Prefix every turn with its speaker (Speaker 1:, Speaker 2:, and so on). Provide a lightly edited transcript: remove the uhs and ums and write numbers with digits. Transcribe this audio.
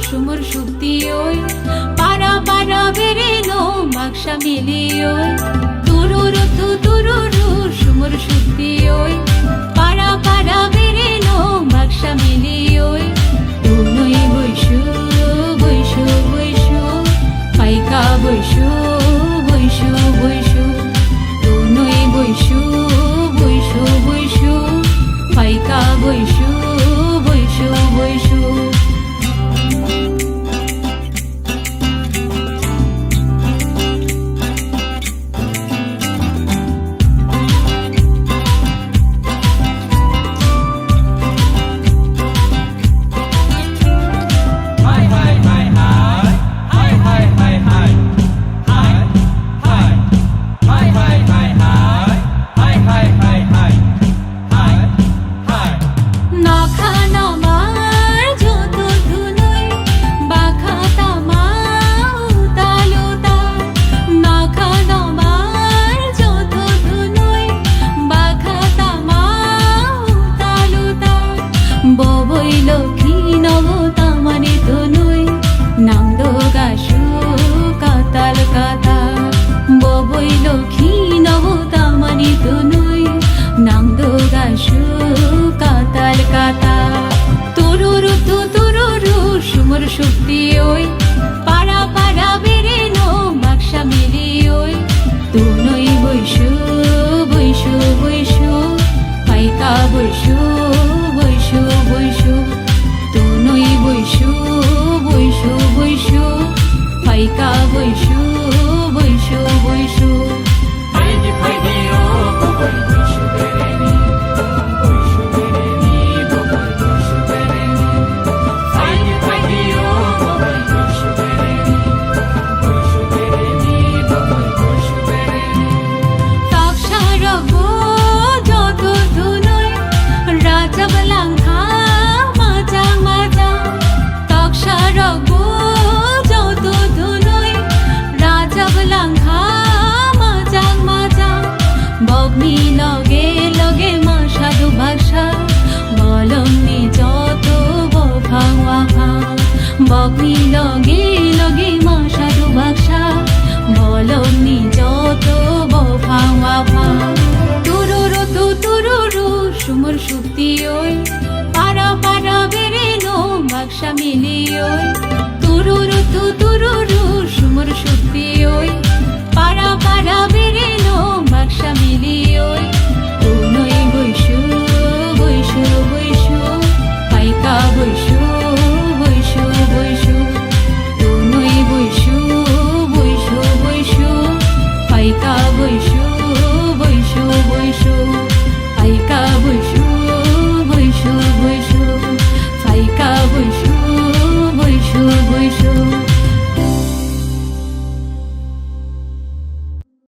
Speaker 1: সুমর শক্তি ওই পারা পারা বেরেনো বাক্সা মিলি ওই তুরুরু সুমর শক্তি ওই পারা পারা বেরেনো বাক্সা মিলি ওই তুই বৈশু বৈশু বৈশু পাইকা বৈশু বৈশু বৈশু তুই বৈশু বৈশু বৈশু পাইকা বৈশু বৈশু বৈশু শক্তি ওই পারা পারা বেরেনো বাক্সা মিলি ওই তুই বৈশু বৈশু বৈশু পাইকা বৈশু বৈশু বৈশু তুই বৈশু বৈশু বৈশু পাইকা বৈশু বৈশু বৈশু লগে লগে মা সাধু ভাষা বলমনি যত ভাঙা বগনি লগে লগে মা সাধু ভাষা বলমনি যত ভাঙা তুরুরু সুমর শক্তি ওই পারা পারা বেরেনো বাক্সা মিলি ওই